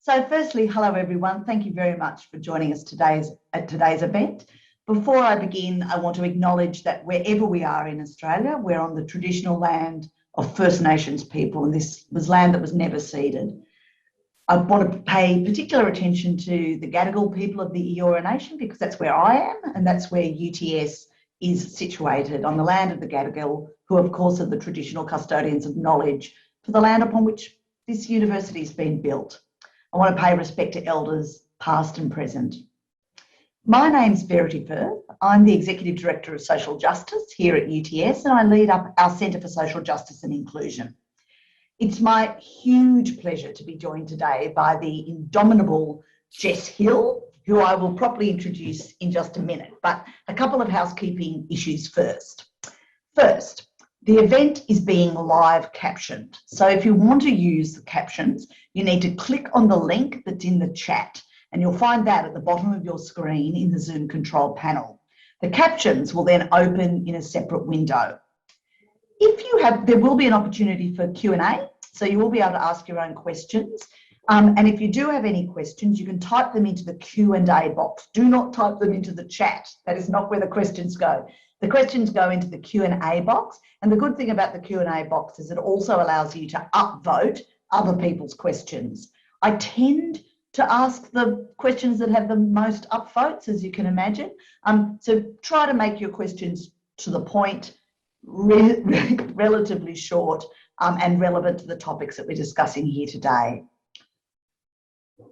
So firstly, hello everyone. Thank you very much for joining us at today's event. Before I begin, I want to acknowledge that wherever we are in Australia, we're on the traditional land of First Nations people, and this was land that was never ceded. I want to pay particular attention to the Gadigal people of the Eora Nation because that's where I am, and that's where UTS is situated, on the land of the Gadigal, who of course are the traditional custodians of knowledge for the land upon which this university has been built. I want to pay respect to elders past and present. My name's Verity Firth. I'm the Executive Director of Social Justice here at UTS, and I lead up our Centre for Social Justice and Inclusion. It's my huge pleasure to be joined today by the indomitable Jess Hill, who I will properly introduce in just a minute, but a couple of housekeeping issues first. First, the event is being live captioned. So if you want to use the captions, you need to click on the link that's in the chat, and you'll find that at the bottom of your screen in the Zoom control panel. The captions will then open in a separate window. There will be an opportunity for Q&A, so you will be able to ask your own questions. And if you do have any questions, you can type them into the Q&A box. Do not type them into the chat. That is not where the questions go. The questions go into the Q&A box, and the good thing about the Q&A box is it also allows you to upvote other people's questions. I tend to ask the questions that have the most upvotes, as you can imagine. So try to make your questions to the point, relatively short, and relevant to the topics that we're discussing here today.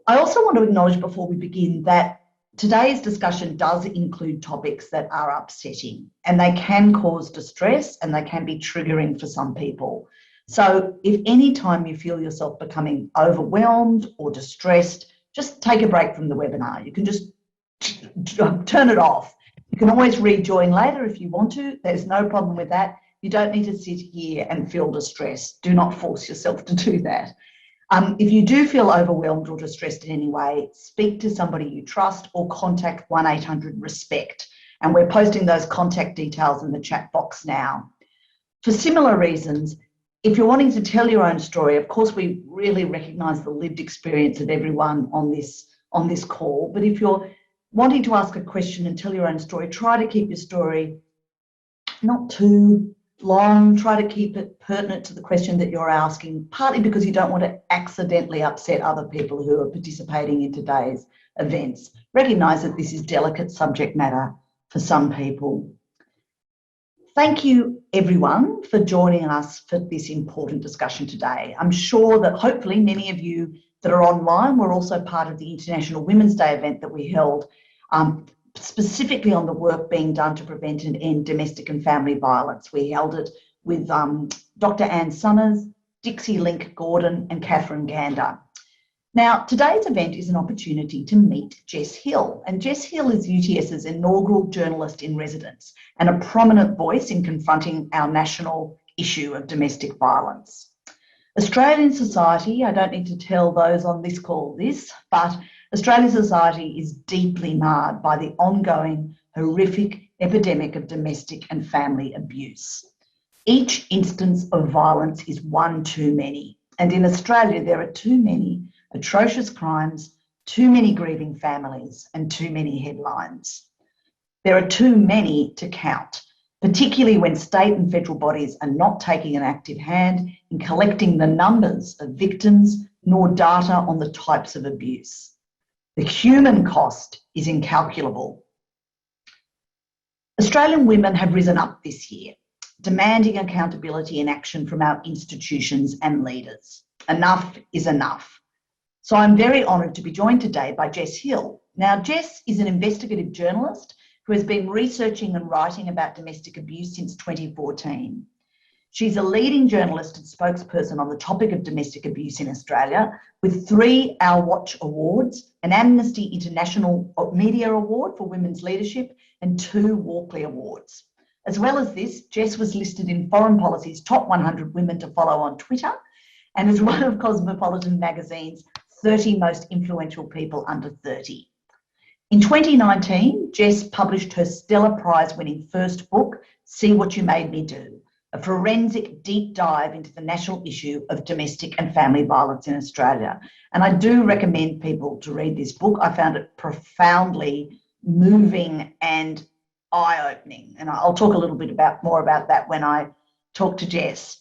I also want to acknowledge before we begin that today's discussion does include topics that are upsetting, and they can cause distress and they can be triggering for some people. So if any time you feel yourself becoming overwhelmed or distressed, just take a break from the webinar. You can just turn it off. You can always rejoin later if you want to. There's no problem with that. You don't need to sit here and feel distressed. Do not force yourself to do that. If you do feel overwhelmed or distressed in any way, speak to somebody you trust or contact 1-800-RESPECT. And we're posting those contact details in the chat box now. For similar reasons, if you're wanting to tell your own story, of course, we really recognise the lived experience of everyone on this call. But if you're wanting to ask a question and tell your own story, try to keep your story not too long. Try to keep it pertinent to the question that you're asking, partly because you don't want to accidentally upset other people who are participating in today's events. Recognise that this is delicate subject matter for some people. Thank you, everyone, for joining us for this important discussion today. I'm sure that hopefully many of you that are online were also part of the International Women's Day event that we held, specifically on the work being done to prevent and end domestic and family violence. We held it with Dr. Anne Summers, Dixie Link Gordon and Catherine Gander. Now, today's event is an opportunity to meet Jess Hill, and Jess Hill is UTS's inaugural journalist in residence and a prominent voice in confronting our national issue of domestic violence. Australian society, I don't need to tell those on this call this, but Australian society is deeply marred by the ongoing horrific epidemic of domestic and family abuse. Each instance of violence is one too many, and in Australia there are too many atrocious crimes, too many grieving families, and too many headlines. There are too many to count, particularly when state and federal bodies are not taking an active hand in collecting the numbers of victims nor data on the types of abuse. The human cost is incalculable. Australian women have risen up this year, demanding accountability and action from our institutions and leaders. Enough is enough. So I'm very honoured to be joined today by Jess Hill. Now, Jess is an investigative journalist who has been researching and writing about domestic abuse since 2014. She's a leading journalist and spokesperson on the topic of domestic abuse in Australia, with 3 Our Watch Awards, an Amnesty International Media Award for Women's Leadership, and 2 Walkley Awards. As well as this, Jess was listed in Foreign Policy's Top 100 Women to Follow on Twitter, and is one of Cosmopolitan magazine's 30 most influential people under 30. In 2019, Jess published her Stellar Prize-winning first book, See What You Made Me Do, a forensic deep dive into the national issue of domestic and family violence in Australia. And I do recommend people to read this book. I found it profoundly moving and eye-opening. And I'll talk a little bit more about that when I talk to Jess.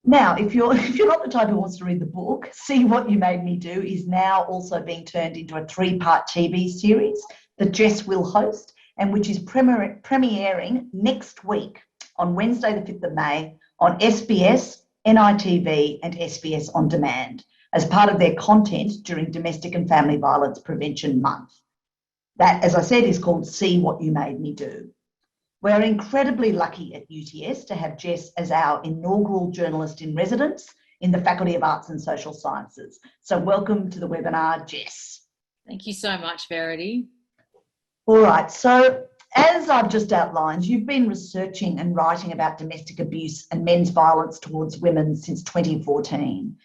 Now, if you're not the type who wants to read the book, See What You Made Me Do is now also being turned into a 3-part TV series that Jess will host, and which is premiering next week on Wednesday the 5th of May on SBS, NITV and SBS On Demand as part of their content during Domestic and Family Violence Prevention Month. That, as I said, is called See What You Made Me Do. We're incredibly lucky at UTS to have Jess as our inaugural journalist in residence in the Faculty of Arts and Social Sciences. So welcome to the webinar, Jess. Thank you so much, Verity. All right, so as I've just outlined, you've been researching and writing about domestic abuse and men's violence towards women since 2014.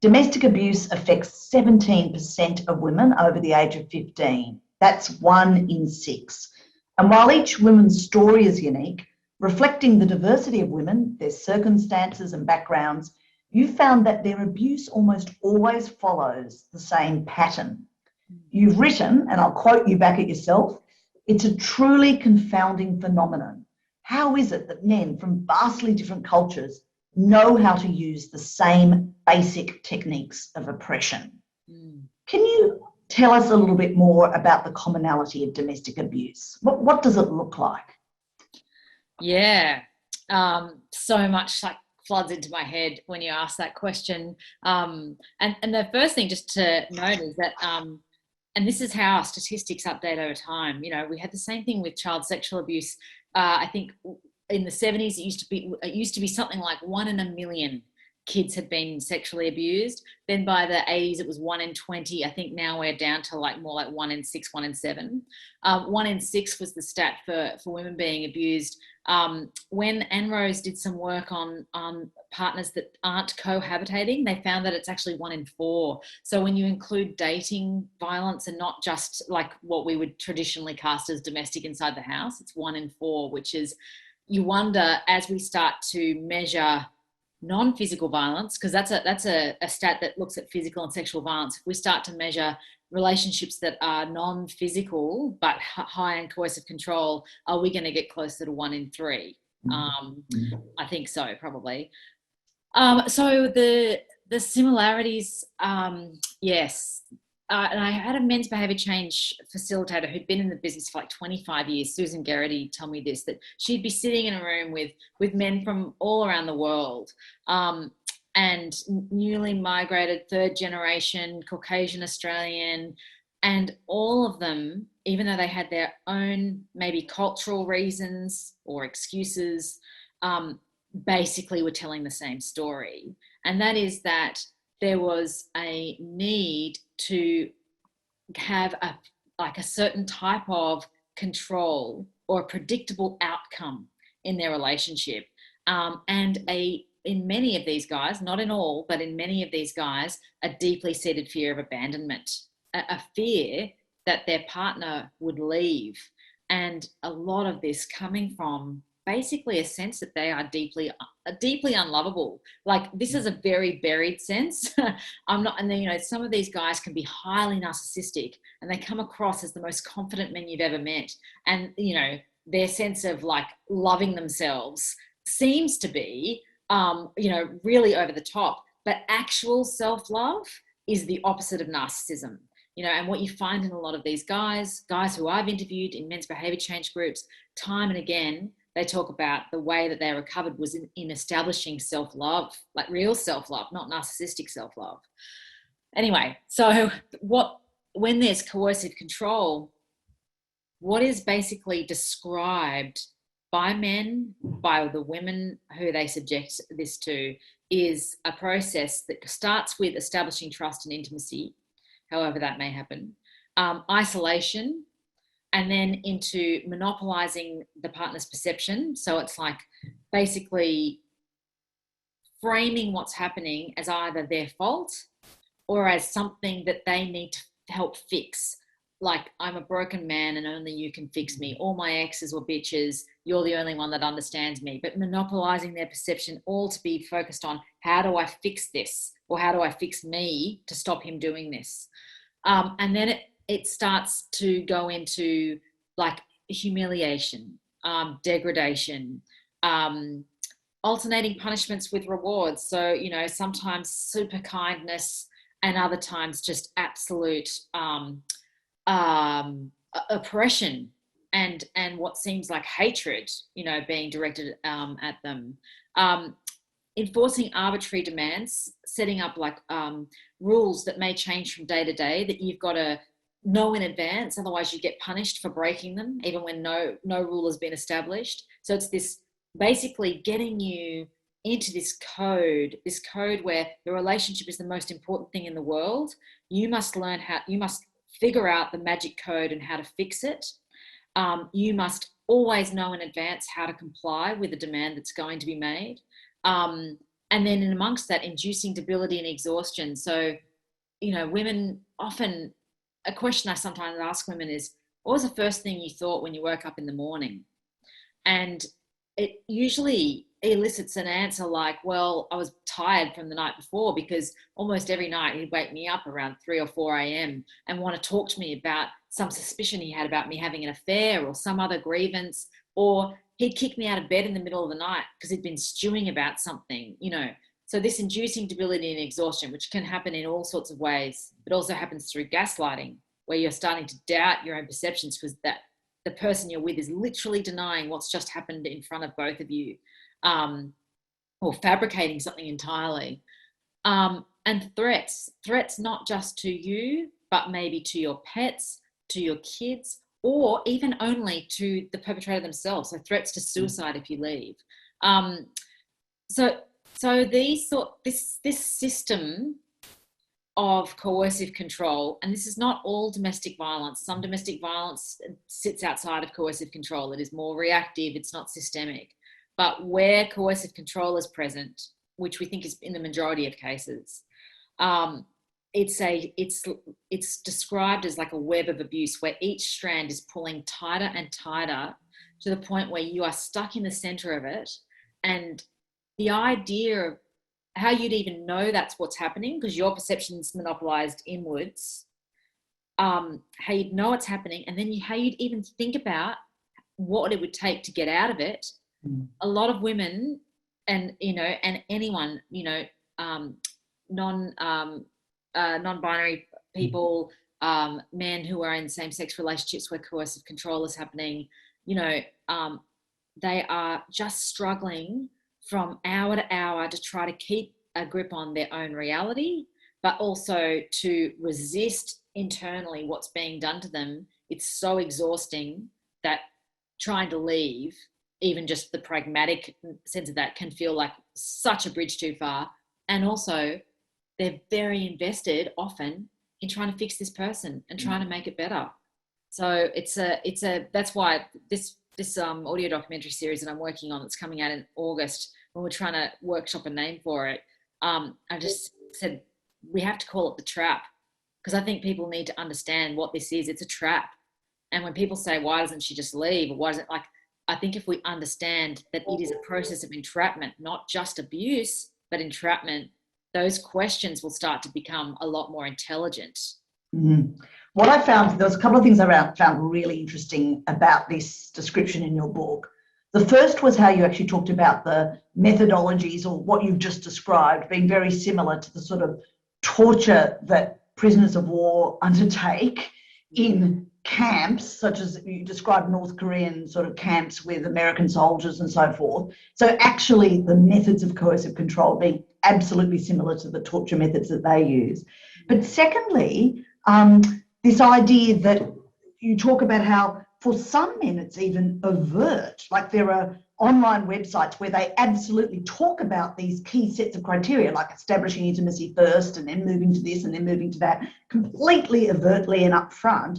Domestic abuse affects 17% of women over the age of 15. That's 1 in 6. And while each woman's story is unique, reflecting the diversity of women, their circumstances and backgrounds, you found that their abuse almost always follows the same pattern. You've written, and I'll quote you back at yourself, "It's a truly confounding phenomenon. How is it that men from vastly different cultures know how to use the same basic techniques of oppression?" Can you tell us a little bit more about the commonality of domestic abuse? What does it look like? Yeah, so much like floods into my head when you ask that question. And the first thing just to note is that, and this is how our statistics update over time. You know, we had the same thing with child sexual abuse. I think in the 70s, it used to be something like 1 in a million kids had been sexually abused. Then by the 80s, it was 1 in 20. I think now we're down to more like 1 in 6, 1 in 7. 1 in 6 was the stat for women being abused. When Anne Rose did some work on partners that aren't cohabitating, they found that it's actually 1 in 4. So when you include dating violence and not just like what we would traditionally cast as domestic inside the house, it's 1 in 4, which is, you wonder, as we start to measure non-physical violence, because that's a stat that looks at physical and sexual violence. If we start to measure relationships that are non-physical but high in coercive control, are we going to get closer to 1 in 3? I think so, probably. So the similarities, yes. And I had a men's behaviour change facilitator who'd been in the business for like 25 years, Susan Garrity, tell me this, that she'd be sitting in a room with men from all around the world, and newly migrated, 3rd generation, Caucasian Australian, and all of them, even though they had their own maybe cultural reasons or excuses, basically were telling the same story. And that is that there was a need to have a certain type of control or a predictable outcome in their relationship. And in many of these guys, not in all, but in many of these guys, a deeply seated fear of abandonment, a fear that their partner would leave. And a lot of this coming from basically a sense that they are deeply unlovable. Like, this is a very buried sense. And then, you know, some of these guys can be highly narcissistic and they come across as the most confident men you've ever met. And, you know, their sense of like loving themselves seems to be, you know, really over the top, but actual self-love is the opposite of narcissism. You know, and what you find in a lot of these guys who I've interviewed in men's behaviour change groups, time and again, they talk about the way that they recovered was in establishing self-love, like real self-love, not narcissistic self-love. Anyway, so when there's coercive control, what is basically described by men, by the women who they subject this to, is a process that starts with establishing trust and intimacy, however that may happen, isolation, and then into monopolizing the partner's perception. So it's like basically framing what's happening as either their fault or as something that they need to help fix, like I'm a broken man and only you can fix me. All my exes were bitches. You're the only one that understands me. But monopolizing their perception, all to be focused on how do I fix this, or how do I fix me to stop him doing this? And then it starts to go into like humiliation, degradation, alternating punishments with rewards. So, you know, sometimes super kindness and other times just absolute oppression and what seems like hatred, you know, being directed at them. Enforcing arbitrary demands, setting up like rules that may change from day to day that you've got to know in advance, otherwise you get punished for breaking them, even when no rule has been established. So it's this basically getting you into this code where the relationship is the most important thing in the world. You must figure out the magic code and how to fix it. You must always know in advance how to comply with the demand that's going to be made. And then in amongst that, inducing debility and exhaustion. So, you know, women often, a question I sometimes ask women is, what was the first thing you thought when you woke up in the morning? And it usually elicits an answer like, well, I was tired from the night before, because almost every night he'd wake me up around 3 or 4 a.m. and want to talk to me about some suspicion he had about me having an affair or some other grievance, or he'd kick me out of bed in the middle of the night because he'd been stewing about something, you know. So this inducing debility and exhaustion, which can happen in all sorts of ways, it also happens through gaslighting, where you're starting to doubt your own perceptions because that the person you're with is literally denying what's just happened in front of both of you, or fabricating something entirely. And threats not just to you, but maybe to your pets, to your kids, or even only to the perpetrator themselves. So threats to suicide if you leave. So this system of coercive control, and this is not all domestic violence. Some domestic violence sits outside of coercive control. It is more reactive. It's not systemic. But where coercive control is present, which we think is in the majority of cases, it's described as like a web of abuse where each strand is pulling tighter and tighter to the point where you are stuck in the center of it. And the idea of how you'd even know that's what's happening, because your perception's monopolized inwards, how you'd know it's happening, and then how you'd even think about what it would take to get out of it. A lot of women and, you know, and anyone, you know, non-binary people, men who are in same-sex relationships where coercive control is happening, you know, they are just struggling from hour to hour to try to keep a grip on their own reality, but also to resist internally what's being done to them. It's so exhausting that trying to leave, even just the pragmatic sense of that, can feel like such a bridge too far. And also they're very invested often in trying to fix this person and trying to make it better. So that's why this audio documentary series that I'm working on, that's coming out in August, when we're trying to workshop a name for it, I just said we have to call it the trap, because I think people need to understand what this is. It's a trap. And when people say, why doesn't she just leave? Or why doesn't, like, I think if we understand that it is a process of entrapment, not just abuse, but entrapment, those questions will start to become a lot more intelligent. Mm-hmm. What I found, there was a couple of things I found really interesting about this description in your book. The first was how you actually talked about the methodologies, or what you've just described, being very similar to the sort of torture that prisoners of war undertake in camps, such as you described North Korean sort of camps with American soldiers and so forth. So actually the methods of coercive control being absolutely similar to the torture methods that they use. But secondly, this idea that you talk about how for some men it's even overt, like there are online websites where they absolutely talk about these key sets of criteria, like establishing intimacy first and then moving to this and then moving to that, completely overtly and upfront.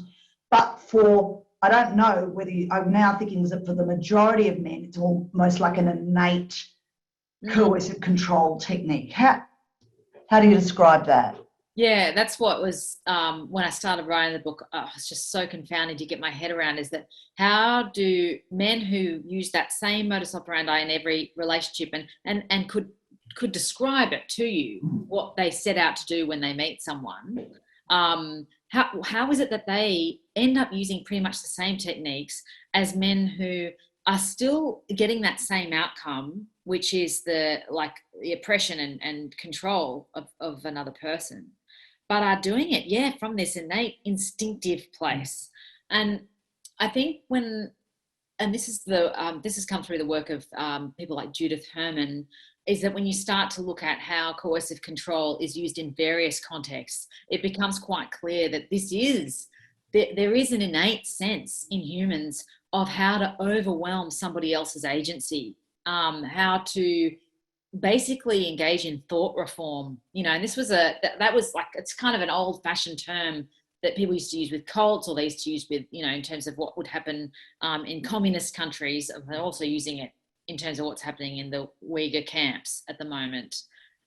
But for, I don't know whether I'm now thinking that for the majority of men, it's almost like an innate coercive control technique. How do you describe that? Yeah, that's what was when I started writing the book. I was just so confounded to get my head around is that how do men who use that same modus operandi in every relationship and could describe it to you what they set out to do when they meet someone, how is it that they end up using pretty much the same techniques as men who are still getting that same outcome, which is the oppression and control of another person, but are doing it, yeah, from this innate instinctive place. And I think and this has come through the work of people like Judith Herman, is that when you start to look at how coercive control is used in various contexts, it becomes quite clear that there is an innate sense in humans of how to overwhelm somebody else's agency, how to basically engage in thought reform, and this was that was like, it's kind of an old fashioned term that people used to use with cults, or they used to use with, in terms of what would happen in communist countries. They're also using it in terms of what's happening in the Uyghur camps at the moment.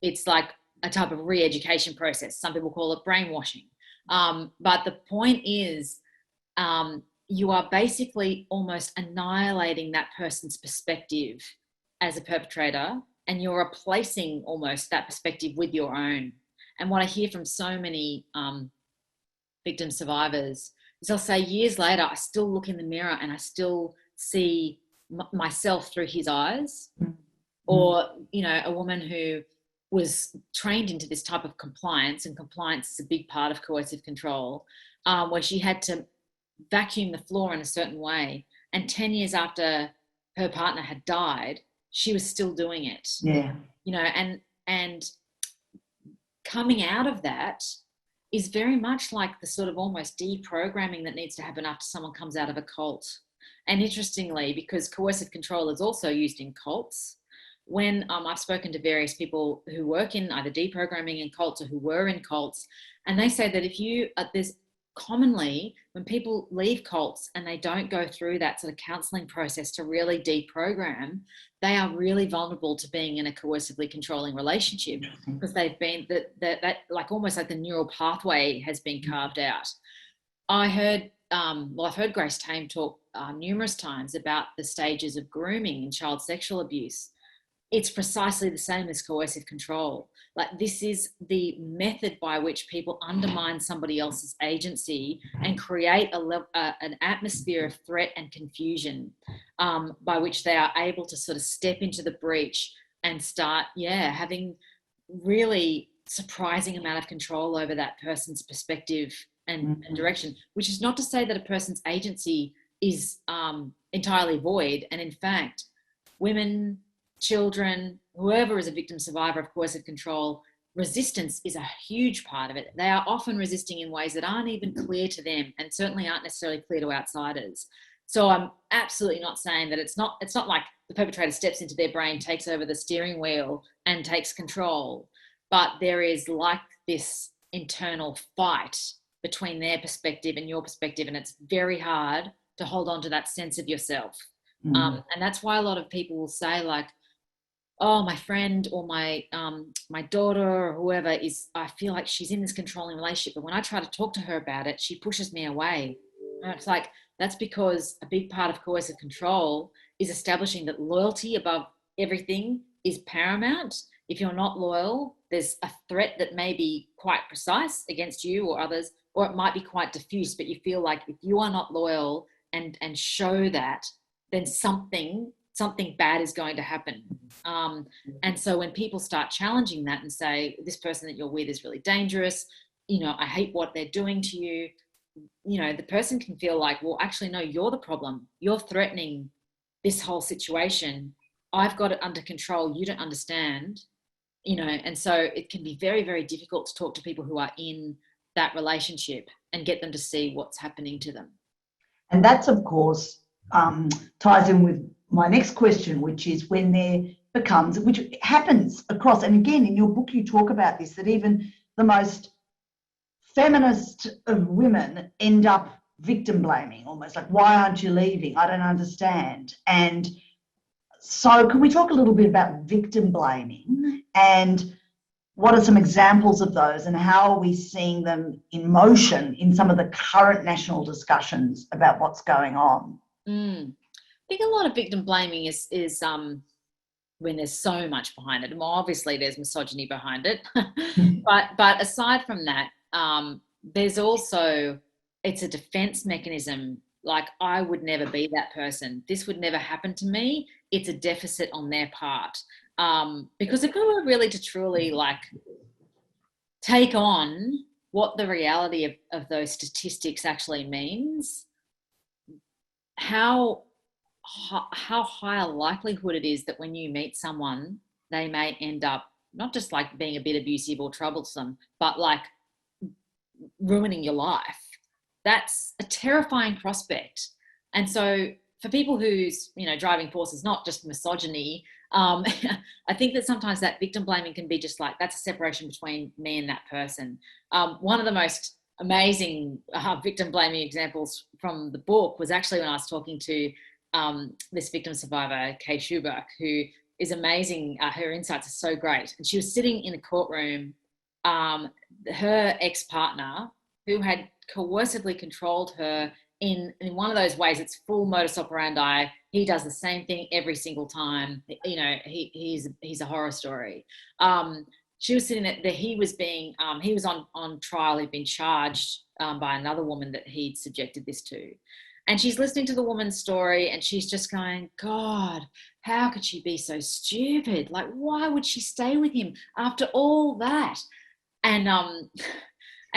It's like a type of re-education process. Some people call it brainwashing. But the point is, you are basically almost annihilating that person's perspective as a perpetrator, and you're replacing almost that perspective with your own. And what I hear from so many victim survivors is they'll say years later, I still look in the mirror and I still see myself through his eyes. Mm-hmm. Or, a woman who was trained into this type of compliance, and compliance is a big part of coercive control, where she had to vacuum the floor in a certain way. And 10 years after her partner had died, she was still doing it. Yeah. And coming out of that is very much like the sort of almost deprogramming that needs to happen after someone comes out of a cult. And interestingly, because coercive control is also used in cults, when I've spoken to various people who work in either deprogramming in cults or who were in cults, and they say that there's commonly when people leave cults and they don't go through that sort of counseling process to really deprogram, they are really vulnerable to being in a coercively controlling relationship, because they've been that like almost like the neural pathway has been carved out. I've heard Grace Tame talk numerous times about the stages of grooming in child sexual abuse. It's precisely the same as coercive control. Like, this is the method by which people undermine somebody else's agency and create an atmosphere of threat and confusion, by which they are able to sort of step into the breach and start, having really surprising amount of control over that person's perspective and direction, which is not to say that a person's agency is entirely void. And in fact, women, children, whoever is a victim survivor of coercive control, resistance is a huge part of it. They are often resisting in ways that aren't even clear to them, and certainly aren't necessarily clear to outsiders. So I'm absolutely not saying that it's not like the perpetrator steps into their brain, takes over the steering wheel and takes control, but there is like this internal fight between their perspective and your perspective, and it's very hard to hold on to that sense of yourself. And that's why a lot of people will say, like, oh, my friend or my daughter or whoever I feel like she's in this controlling relationship, but when I try to talk to her about it, she pushes me away. And it's like, that's because a big part of coercive control is establishing that loyalty above everything is paramount. If you're not loyal, there's a threat that may be quite precise against you or others, or it might be quite diffuse, but you feel like if you are not loyal and show that, then something bad is going to happen. And so when people start challenging that and say, this person that you're with is really dangerous, I hate what they're doing to you, the person can feel like, well, actually, no, you're the problem. You're threatening this whole situation. I've got it under control. You don't understand, and so it can be very, very difficult to talk to people who are in that relationship and get them to see what's happening to them. And that's, of course, ties in with my next question, which is when there becomes, which happens across, and again, in your book, you talk about this, that even the most feminist of women end up victim blaming, almost like, why aren't you leaving? I don't understand. And so can we talk a little bit about victim blaming and what are some examples of those, and how are we seeing them in motion in some of the current national discussions about what's going on? I think a lot of victim blaming is when there's so much behind it. Well, obviously there's misogyny behind it, but aside from that, there's also, it's a defense mechanism. Like, I would never be that person. This would never happen to me. It's a deficit on their part. Because if we were really to truly like take on what the reality of those statistics actually means, how high a likelihood it is that when you meet someone, they may end up not just like being a bit abusive or troublesome, but like ruining your life. That's a terrifying prospect. And so for people whose, driving force is not just misogyny, I think that sometimes that victim blaming can be just like, that's a separation between me and that person. One of the most amazing victim blaming examples from the book was actually when I was talking to this victim survivor, Kay Schubach, who is amazing. Her insights are so great. And she was sitting in a courtroom. Her ex-partner, who had coercively controlled her in one of those ways, it's full modus operandi. He does the same thing every single time. He's a horror story. She was sitting there. He was on trial. He'd been charged by another woman that he'd subjected this to. And she's listening to the woman's story and she's just going, God, how could she be so stupid? Like, why would she stay with him after all that? And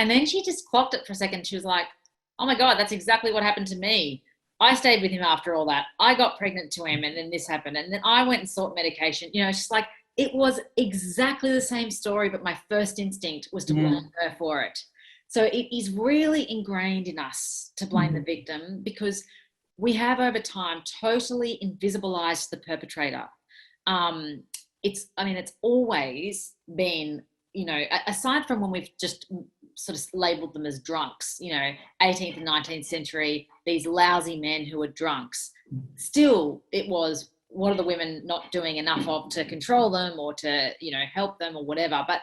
then she just clocked it for a second. She was like, oh my God, that's exactly what happened to me. I stayed with him after all that. I got pregnant to him and then this happened. And then I went and sought medication. It's just like, it was exactly the same story, but my first instinct was to blame her for it. So it is really ingrained in us to blame the victim, because we have over time totally invisibilized the perpetrator. It's always been, aside from when we've just sort of labeled them as drunks, 18th and 19th century, these lousy men who are drunks. Still, it was, what are the women not doing enough of to control them or to, help them or whatever? But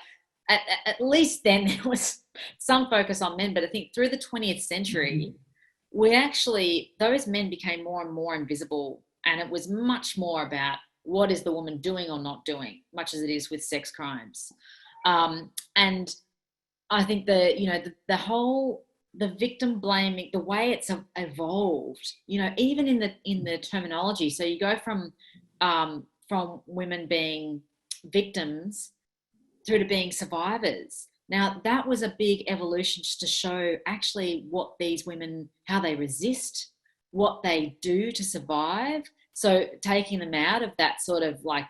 at least then there was some focus on men. But I think through the 20th century, those men became more and more invisible. And it was much more about what is the woman doing or not doing, much as it is with sex crimes. And I think the victim blaming, the way it's evolved, even in the terminology. So you go from women being victims through to being survivors. Now, that was a big evolution just to show actually what these women, how they resist, what they do to survive. So taking them out of that sort of like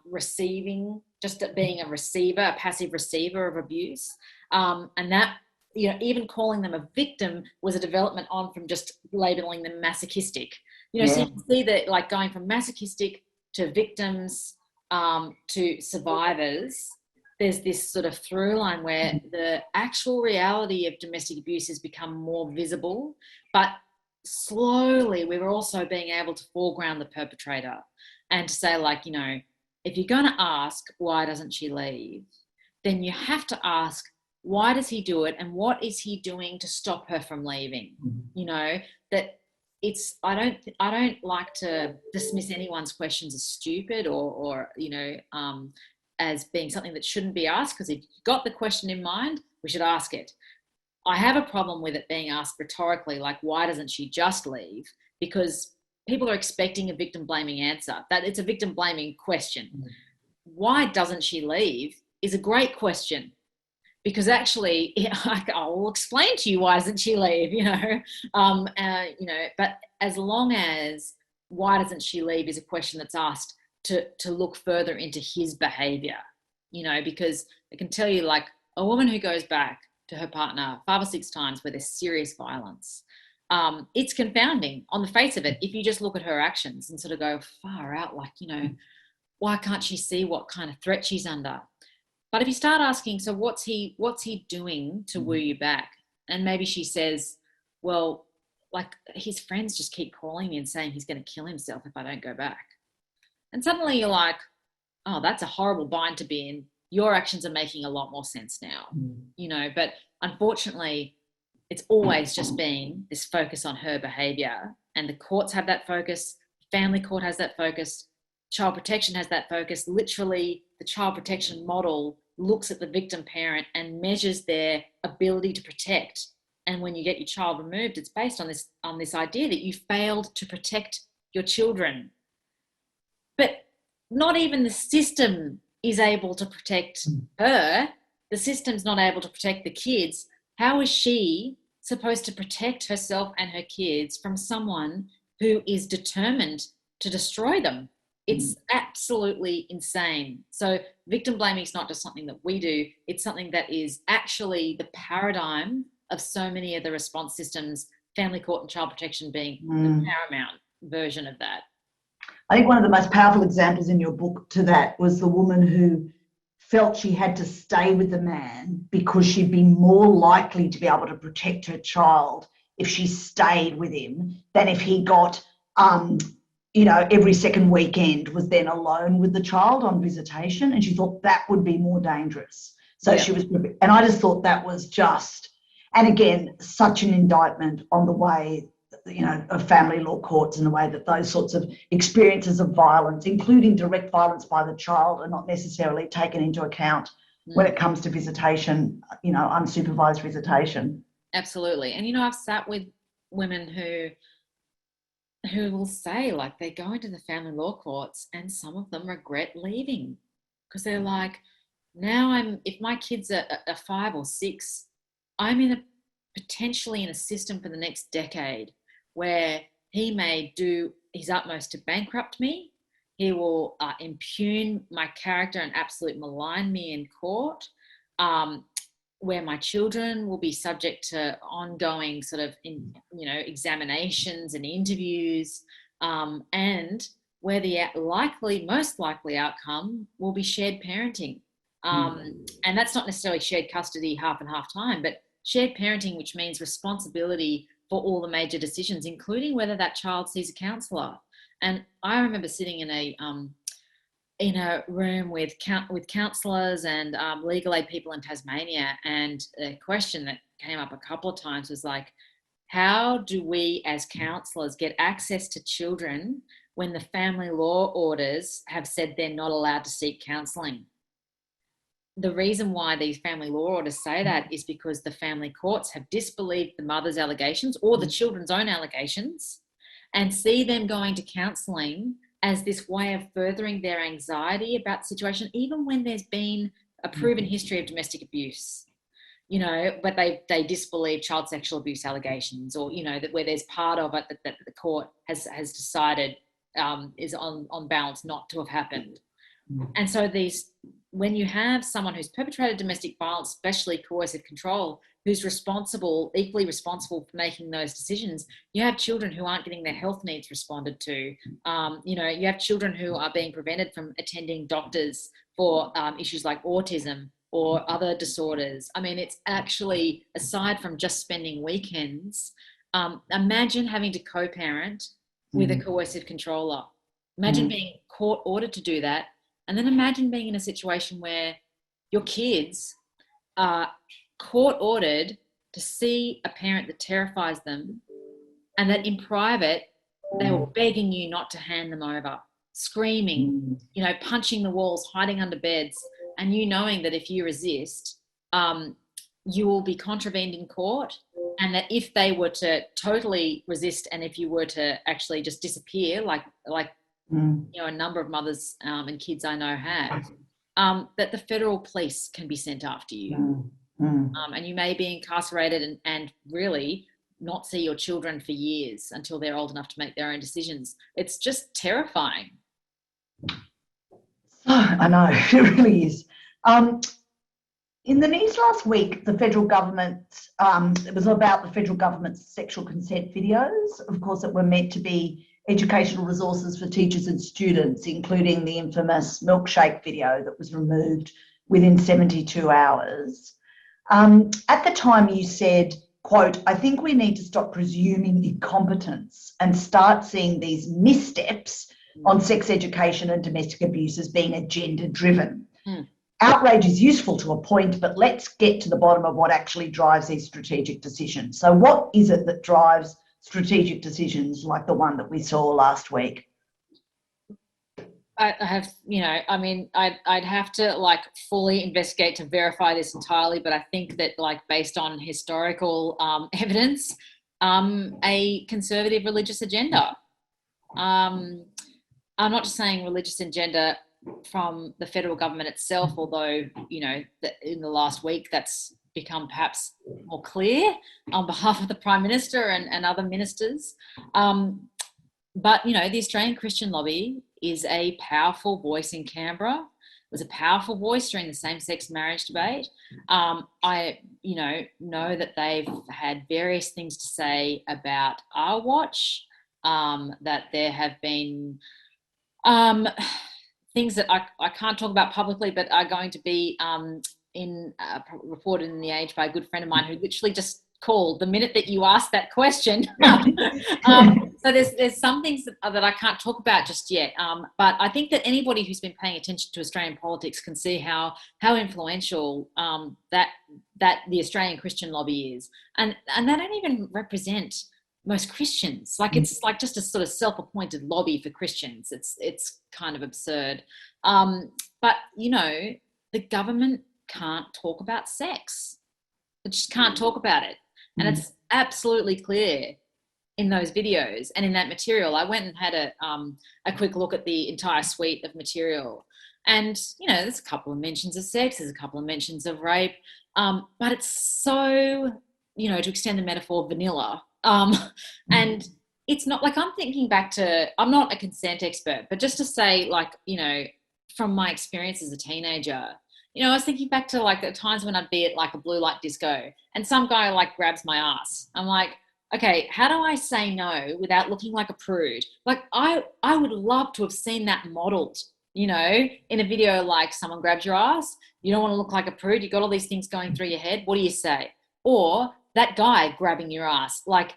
receiving, just being a receiver, a passive receiver of abuse. And that, even calling them a victim was a development on from just labeling them masochistic. So you can see that, like, going from masochistic to victims to survivors, there's this sort of through line where the actual reality of domestic abuse has become more visible, but slowly we were also being able to foreground the perpetrator and to say, like, if you're going to ask, why doesn't she leave? Then you have to ask, why does he do it? And what is he doing to stop her from leaving? That it's, I don't like to dismiss anyone's questions as stupid or as being something that shouldn't be asked, because if you've got the question in mind, we should ask it. I have a problem with it being asked rhetorically, like, why doesn't she just leave? Because people are expecting a victim blaming answer. That it's a victim blaming question. Why doesn't she leave is a great question, because actually, I'll explain to you why doesn't she leave, but as long as why doesn't she leave is a question that's asked to look further into his behavior, because I can tell you, like, a woman who goes back to her partner 5 or 6 times where there's serious violence, it's confounding on the face of it if you just look at her actions and sort of go, far out, like, why can't she see what kind of threat she's under? But if you start asking, so what's he doing to woo you back? And maybe she says, well, like, his friends just keep calling me and saying he's going to kill himself if I don't go back. And suddenly you're like, oh, that's a horrible bind to be in. your actions are making a lot more sense now, you know, but unfortunately it's always just been this focus on her behavior, and the courts have that focus, family court has that focus, child protection has that focus. Literally, the child protection model looks at the victim parent and measures their ability to protect. And when you get your child removed, it's based on this idea that you failed to protect your children. But not even the system is able to protect her. The system's not able to protect the kids. How is she supposed to protect herself and her kids from someone who is determined to destroy them? It's absolutely insane. So victim blaming is not just something that we do. It's something that is actually the paradigm of so many of the response systems, family court and child protection being the paramount version of that. I think one of the most powerful examples in your book to that was the woman who felt she had to stay with the man because she'd be more likely to be able to protect her child if she stayed with him than if he got, every second weekend was then alone with the child on visitation. And she thought that would be more dangerous. So she was, and I just thought that was just, and again, such an indictment on the way, of family law courts and the way that those sorts of experiences of violence, including direct violence by the child, are not necessarily taken into account when it comes to visitation, unsupervised visitation. Absolutely. And, I've sat with women who will say, like, they go into the family law courts and some of them regret leaving because they're like, now if my kids are 5 or 6, I'm potentially in a system for the next decade where he may do his utmost to bankrupt me. He will impugn my character and absolutely malign me in court, where my children will be subject to ongoing sort of, examinations and interviews, and where the most likely outcome will be shared parenting. And that's not necessarily shared custody half and half time, but shared parenting, which means responsibility for all the major decisions, including whether that child sees a counsellor. And I remember sitting in a room with counsellors and legal aid people in Tasmania, and a question that came up a couple of times was like, how do we as counsellors get access to children when the family law orders have said they're not allowed to seek counselling? The reason why these family law orders say that is because the family courts have disbelieved the mother's allegations or the children's own allegations and see them going to counselling as this way of furthering their anxiety about the situation, even when there's been a proven history of domestic abuse, but they disbelieve child sexual abuse allegations, or, that where there's part of it that the court has decided is on balance not to have happened. And so when you have someone who's perpetrated domestic violence, especially coercive control, who's equally responsible for making those decisions, you have children who aren't getting their health needs responded to. You have children who are being prevented from attending doctors for issues like autism or other disorders. I mean, it's actually, aside from just spending weekends, imagine having to co-parent with a coercive controller. Imagine being court ordered to do that. And then imagine being in a situation where your kids are court ordered to see a parent that terrifies them, and that in private, they were begging you not to hand them over, screaming, punching the walls, hiding under beds, and knowing that if you resist, you will be contravened in court, and that if they were to totally resist and if you were to actually just disappear, like a number of mothers and kids I know have, that the federal police can be sent after you. And you may be incarcerated and really not see your children for years until they're old enough to make their own decisions. It's just terrifying. I know, it really is. In the news last week, the federal government, it was about the federal government's sexual consent videos, of course, that were meant to be educational resources for teachers and students, including the infamous milkshake video that was removed within 72 hours. At the time you said, quote, "I think we need to stop presuming incompetence and start seeing these missteps on sex education and domestic abuse as being agenda driven." outrage is useful to a point, but let's get to the bottom of what actually drives these strategic decisions. So what is it that drives strategic decisions like the one that we saw last week? I have, I mean, I'd have to like fully investigate to verify this entirely, but I think that like based on historical evidence, a conservative religious agenda. I'm not just saying religious agenda from the federal government itself, although, in the last week that's become perhaps more clear on behalf of the Prime Minister and other ministers. But, the Australian Christian lobby is a powerful voice in Canberra. It was a powerful voice during the same-sex marriage debate. I, know that they've had various things to say about Our Watch, that there have been things that I can't talk about publicly, but are going to be reported in The Age by a good friend of mine who literally just called the minute that you asked that question. So there's some things that I can't talk about just yet. But I think that anybody who's been paying attention to Australian politics can see how influential that the Australian Christian lobby is, and they don't even represent most Christians. Like it's like just a sort of self-appointed lobby for Christians. It's kind of absurd. But the government can't talk about sex. It just can't talk about it. And it's absolutely clear in those videos and in that material. I went and had a quick look at the entire suite of material. And, there's a couple of mentions of sex, there's a couple of mentions of rape, but it's so, to extend the metaphor, vanilla. And it's not like, I'm thinking back to, I'm not a consent expert, but just to say like, from my experience as a teenager, I was thinking back to like the times when I'd be at like a blue light disco and some guy like grabs my ass. I'm like, okay, how do I say no without looking like a prude? Like I would love to have seen that modeled, in a video, like someone grabs your ass. You don't want to look like a prude. You got all these things going through your head. What do you say? Or that guy grabbing your ass, like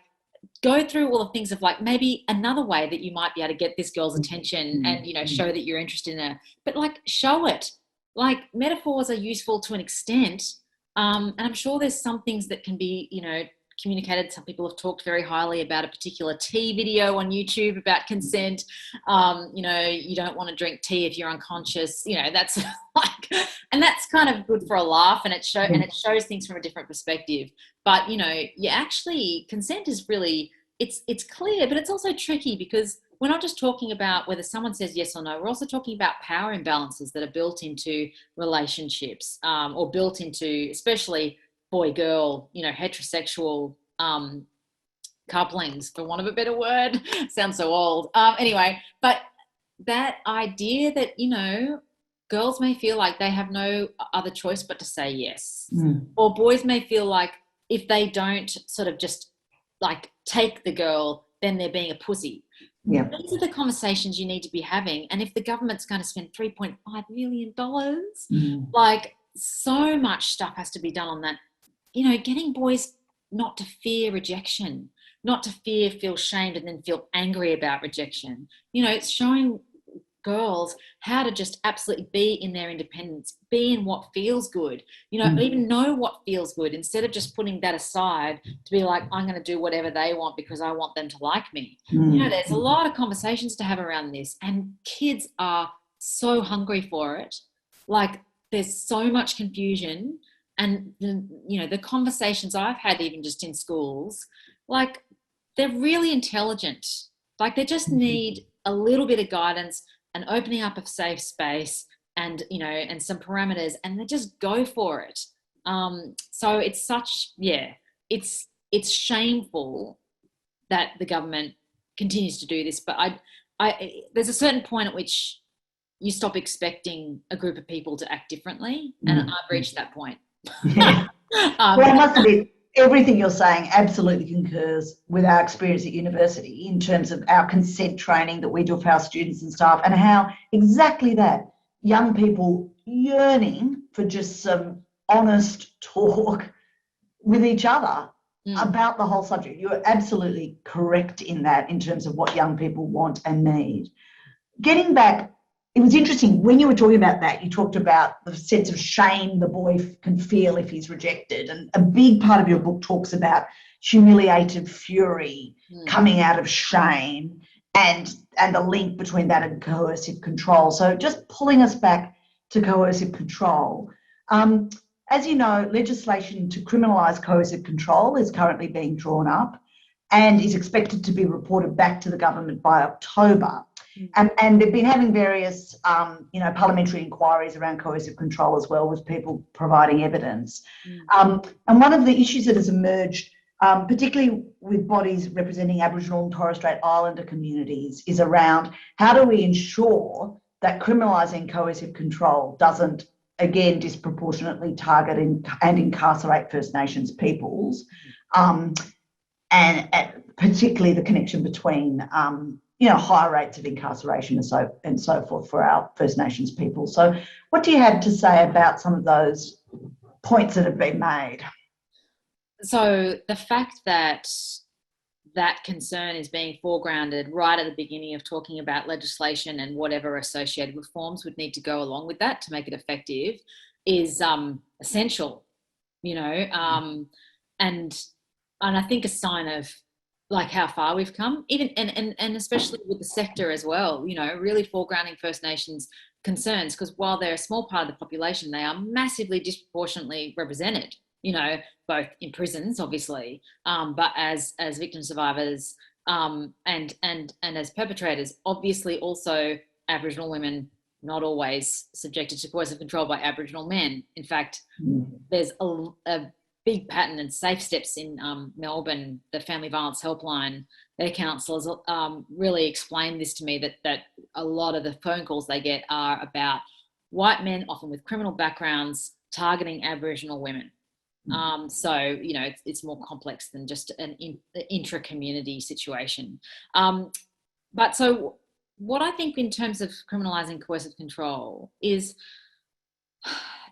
go through all the things of like maybe another way that you might be able to get this girl's attention and, show that you're interested in her, but like show it. Like metaphors are useful to an extent. And I'm sure there's some things that can be, communicated. Some people have talked very highly about a particular tea video on YouTube about consent. You don't want to drink tea if you're unconscious. That's like, and that's kind of good for a laugh, and it shows things from a different perspective. But actually, consent is really it's clear, but it's also tricky because we're not just talking about whether someone says yes or no. We're also talking about power imbalances that are built into relationships, or built into, especially boy-girl, heterosexual couplings, for want of a better word. Sounds so old. Anyway, but that idea that, girls may feel like they have no other choice but to say yes. Or boys may feel like if they don't sort of just like take the girl, then they're being a pussy. Yeah. These are the conversations you need to be having. And if the government's going to spend $3.5 million, like so much stuff has to be done on that. Getting boys not to fear rejection, not to feel shamed and then feel angry about rejection. It's showing girls how to just absolutely be in their independence, be in what feels good, even know what feels good, instead of just putting that aside to be like, I'm going to do whatever they want because I want them to like me. There's a lot of conversations to have around this, and kids are so hungry for it. Like there's so much confusion, and the conversations I've had even just in schools, like they're really intelligent. Like they just need a little bit of guidance and opening up a safe space and, and some parameters, and they just go for it. So it's it's shameful that the government continues to do this, but there's a certain point at which you stop expecting a group of people to act differently, and I've reached that point. Well, I must admit, everything you're saying absolutely concurs with our experience at university in terms of our consent training that we do for our students and staff, and how exactly that, young people yearning for just some honest talk with each other about the whole subject. You're absolutely correct in that, in terms of what young people want and need. Getting back, it was interesting when you were talking about that, you talked about the sense of shame the boy can feel if he's rejected. And a big part of your book talks about humiliated fury coming out of shame and the link between that and coercive control. So just pulling us back to coercive control. As you know, legislation to criminalise coercive control is currently being drawn up and is expected to be reported back to the government by October. And they've been having various, parliamentary inquiries around coercive control as well, with people providing evidence. And one of the issues that has emerged, particularly with bodies representing Aboriginal and Torres Strait Islander communities, is around how do we ensure that criminalising coercive control doesn't, again, disproportionately target and incarcerate First Nations peoples, and particularly the connection between higher rates of incarceration and so forth for our First Nations people. So what do you have to say about some of those points that have been made? So the fact that that concern is being foregrounded right at the beginning of talking about legislation and whatever associated reforms would need to go along with that to make it effective is essential, and I think a sign of like how far we've come, even and especially with the sector as well, really foregrounding First Nations concerns, because while they're a small part of the population, they are massively disproportionately represented, both in prisons, obviously, but as victim survivors, and as perpetrators, obviously also Aboriginal women, not always subjected to coercive control by Aboriginal men. In fact, there's a big pattern and Safe Steps in Melbourne, the Family Violence Helpline, their counsellors really explained this to me, that a lot of the phone calls they get are about white men, often with criminal backgrounds, targeting Aboriginal women. So, it's more complex than just an intra-community situation. But so what I think in terms of criminalising coercive control is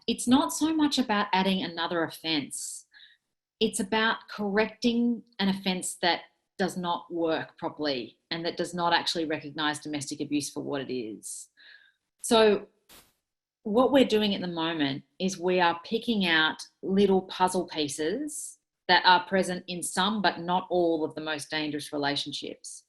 it's not so much about adding another offence. It's about correcting an offence that does not work properly and that does not actually recognise domestic abuse for what it is. So what we're doing at the moment is we are picking out little puzzle pieces that are present in some but not all of the most dangerous relationships.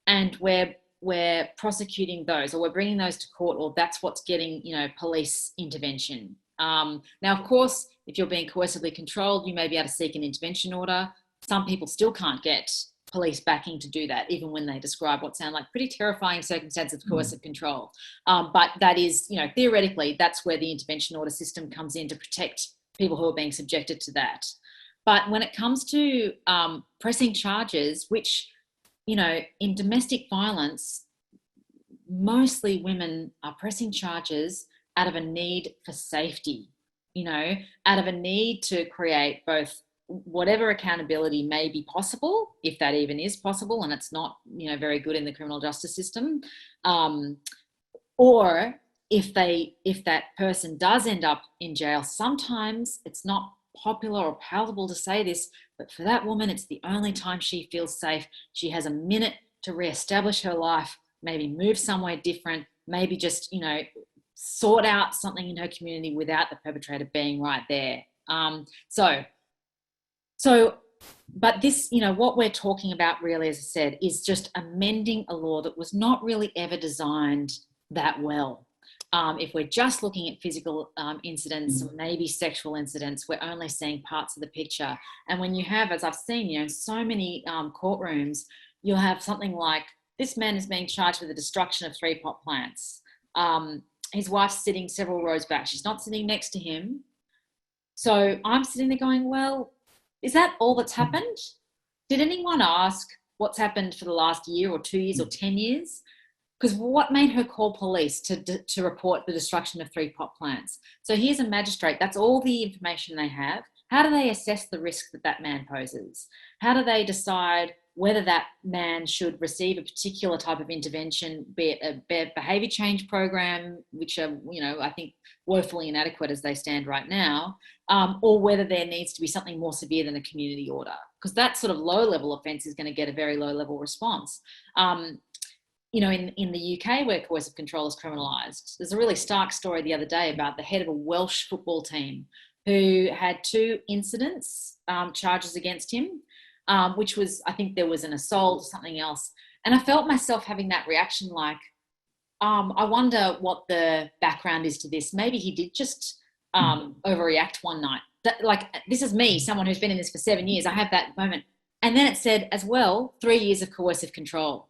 And we're prosecuting those, or we're bringing those to court, or that's what's getting, police intervention. Now, of course, if you're being coercively controlled, you may be able to seek an intervention order. Some people still can't get police backing to do that, even when they describe what sound like pretty terrifying circumstances of coercive control. But that is, theoretically, that's where the intervention order system comes in to protect people who are being subjected to that. But when it comes to pressing charges, which, in domestic violence, mostly women are pressing charges out of a need for safety, out of a need to create both whatever accountability may be possible, if that even is possible, and it's not, very good in the criminal justice system, or if that person does end up in jail, sometimes it's not popular or palatable to say this, but for that woman, it's the only time she feels safe. She has a minute to reestablish her life, maybe move somewhere different, maybe just, sort out something in her community without the perpetrator being right there. But this, what we're talking about really, as I said, is just amending a law that was not really ever designed that well. If we're just looking at physical incidents or maybe sexual incidents, we're only seeing parts of the picture. And when you have, as I've seen, so many courtrooms, you'll have something like, this man is being charged with the destruction of 3 pot plants. His wife's sitting several rows back. She's not sitting next to him. So I'm sitting there going, well, is that all that's happened? Did anyone ask what's happened for the last year or 2 years or 10 years? Because what made her call police to report the destruction of 3 pot plants? So here's a magistrate. That's all the information they have. How do they assess the risk that man poses? How do they decide whether that man should receive a particular type of intervention, be it a behaviour change program, which are, I think woefully inadequate as they stand right now, or whether there needs to be something more severe than a community order? Because that sort of low-level offence is going to get a very low-level response. in the UK where coercive control is criminalised, there's a really stark story the other day about the head of a Welsh football team who had 2 incidents, charges against him, which was, I think there was an assault or something else. And I felt myself having that reaction like, I wonder what the background is to this. Maybe he did just overreact one night. This is me, someone who's been in this for 7 years. I have that moment. And then it said as well, 3 years of coercive control.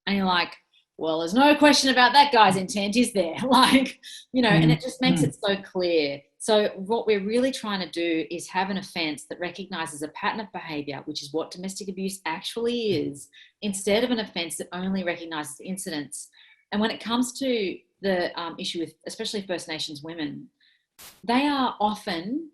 And you're like, well, there's no question about that guy's intent, is there? And it just makes it so clear. So what we're really trying to do is have an offence that recognises a pattern of behaviour, which is what domestic abuse actually is, instead of an offence that only recognises incidents. And when it comes to the issue with especially First Nations women, they are often,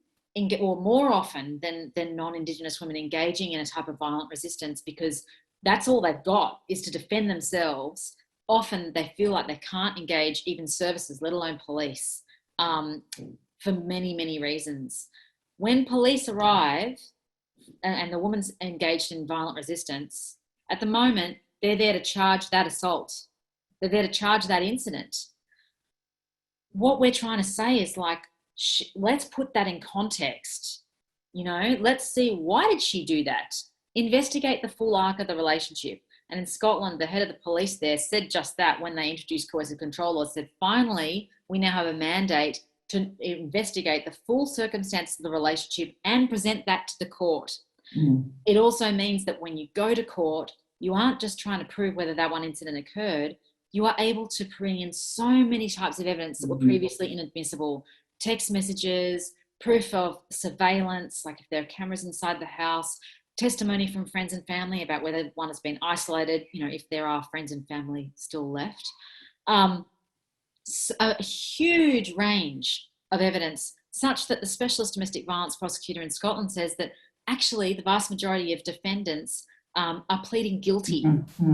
or more often than non-Indigenous women, engaging in a type of violent resistance because that's all they've got is to defend themselves. Often they feel like they can't engage even services, let alone police, for many, many reasons. When police arrive and the woman's engaged in violent resistance, at the moment, they're there to charge that assault. They're there to charge that incident. What we're trying to say is let's put that in context. Let's see, why did she do that? Investigate the full arc of the relationship. And in Scotland, the head of the police there said just that when they introduced coercive control laws, said, finally, we now have a mandate to investigate the full circumstances of the relationship and present that to the court. It also means that when you go to court, you aren't just trying to prove whether that one incident occurred. You are able to bring in so many types of evidence that were previously inadmissible. Text messages, proof of surveillance, like if there are cameras inside the house, testimony from friends and family about whether one has been isolated, if there are friends and family still left. A huge range of evidence, such that the specialist domestic violence prosecutor in Scotland says that actually the vast majority of defendants are pleading guilty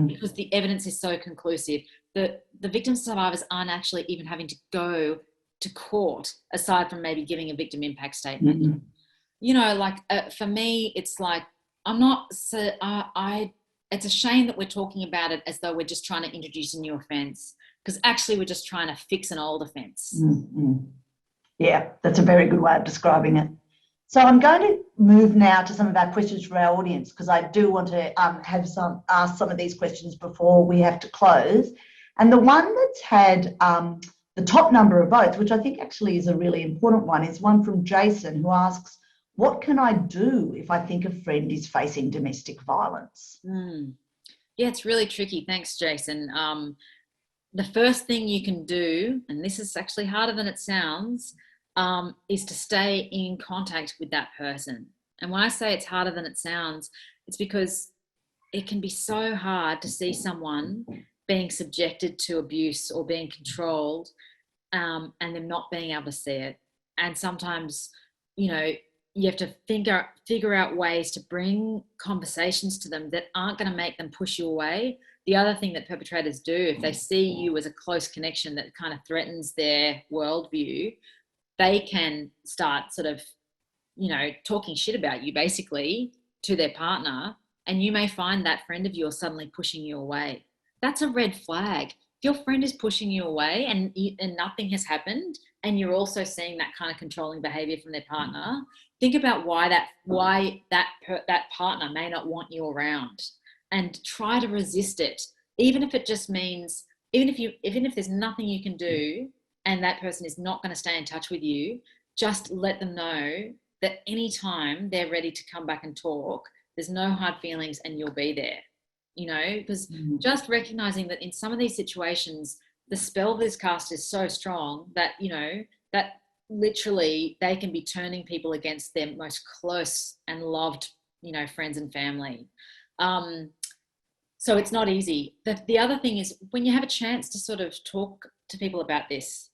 because the evidence is so conclusive. The victim survivors aren't actually even having to go to court, aside from maybe giving a victim impact statement. For me, it's like, it's a shame that we're talking about it as though we're just trying to introduce a new offence, because actually we're just trying to fix an old offence. Yeah, that's a very good way of describing it. So I'm going to move now to some of our questions from our audience, because I do want to ask some of these questions before we have to close. And the one that's had the top number of votes, which I think actually is a really important one, is one from Jason, who asks, what can I do if I think a friend is facing domestic violence? Yeah, it's really tricky. Thanks, Jason. The first thing you can do, and this is actually harder than it sounds, is to stay in contact with that person. And when I say it's harder than it sounds, it's because it can be so hard to see someone being subjected to abuse or being controlled, and them not being able to see it. And sometimes, you have to figure out ways to bring conversations to them that aren't going to make them push you away. The other thing that perpetrators do, if they see you as a close connection that kind of threatens their worldview, they can start sort of, talking shit about you basically to their partner, and you may find that friend of yours suddenly pushing you away. That's a red flag. If your friend is pushing you away and nothing has happened, and you're also seeing that kind of controlling behavior from their partner, think about why that partner may not want you around, and try to resist it. Even if it just means, even if there's nothing you can do and that person is not going to stay in touch with you, just let them know that anytime they're ready to come back and talk, there's no hard feelings and you'll be there. Because just recognizing that in some of these situations, the spell that is cast is so strong that, that literally they can be turning people against their most close and loved, friends and family. So it's not easy. The other thing is, when you have a chance to sort of talk to people about this,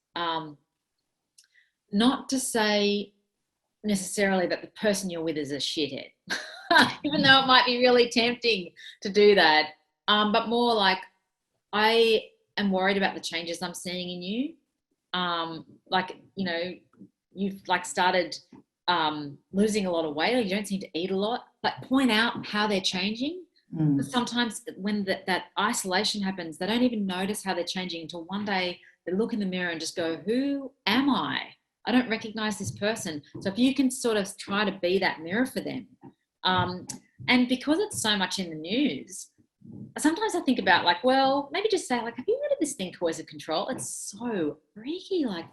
not to say necessarily that the person you're with is a shithead, even though it might be really tempting to do that, but more like, I am worried about the changes I'm seeing in you. You've started losing a lot of weight, or you don't seem to eat a lot. Point out how they're changing, Mm. Sometimes when that isolation happens, they don't even notice how they're changing until one day they look in the mirror and just go, who am I? I don't recognize this person. So if you can sort of try to be that mirror for them. And because it's so much in the news, sometimes I think about like, well, maybe just say like, have you heard of this thing coercive control? It's so freaky, like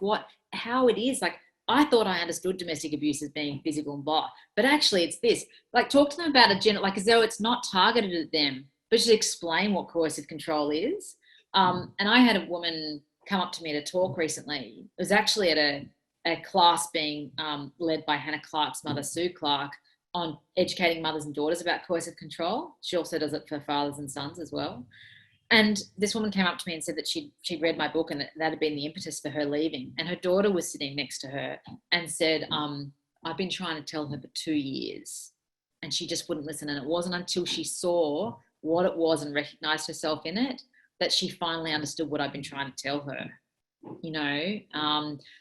how it is. Like I thought I understood domestic abuse as being physical and blah, but actually it's this. Like talk to them about like as though it's not targeted at them, but just explain what coercive control is. And I had a woman come up to me to talk recently. It was actually at a class being led by Hannah Clark's mother, Sue Clark, on educating mothers and daughters about coercive control. She also does it for fathers and sons as well. And this woman came up to me and said that she'd read my book and that had been the impetus for her leaving. And her daughter was sitting next to her and said, I've been trying to tell her for 2 years and she just wouldn't listen. And it wasn't until she saw what it was and recognized herself in it that she finally understood what I've been trying to tell her.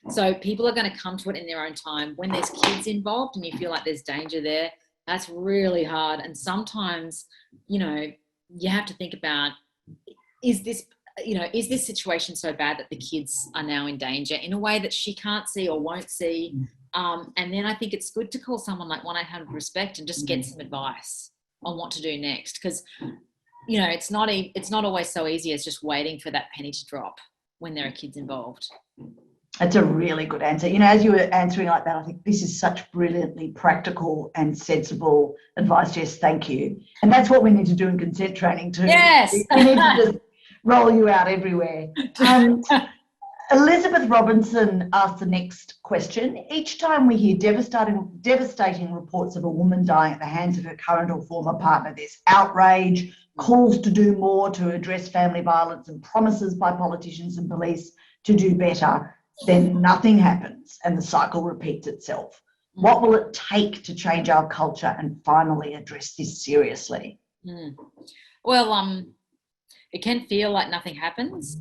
So people are going to come to it in their own time. When there's kids involved and you feel like there's danger there, that's really hard. And sometimes, you have to think about, is this situation so bad that the kids are now in danger in a way that she can't see or won't see? And then I think it's good to call someone like 1-800-RESPECT and just get some advice on what to do next. Because, it's not always so easy as just waiting for that penny to drop when there are kids involved. That's a really good answer. As you were answering like that, I think this is such brilliantly practical and sensible advice, Jess. Thank you. And that's what we need to do in consent training too. Yes. We need to just roll you out everywhere. Elizabeth Robinson asked the next question. Each time we hear devastating reports of a woman dying at the hands of her current or former partner, there's outrage, calls to do more to address family violence, and promises by politicians and police to do better. Then nothing happens and the cycle repeats itself. What will it take to change our culture and finally address this seriously? Well, it can feel like nothing happens,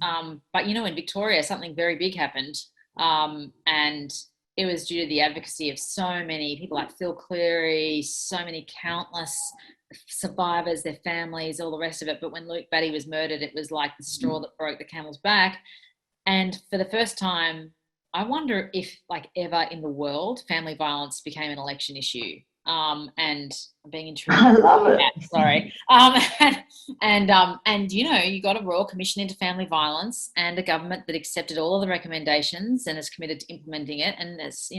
but in Victoria something very big happened, and it was due to the advocacy of so many people like Phil Cleary, so many countless survivors, their families, all the rest of it. But when Luke Batty was murdered, it was like the straw that broke the camel's back. And for the first time, I wonder if like ever in the world, family violence became an election issue. And I'm being intrigued. I love it. Yeah, sorry. You got a Royal Commission into Family Violence and a government that accepted all of the recommendations and is committed to implementing it, and has,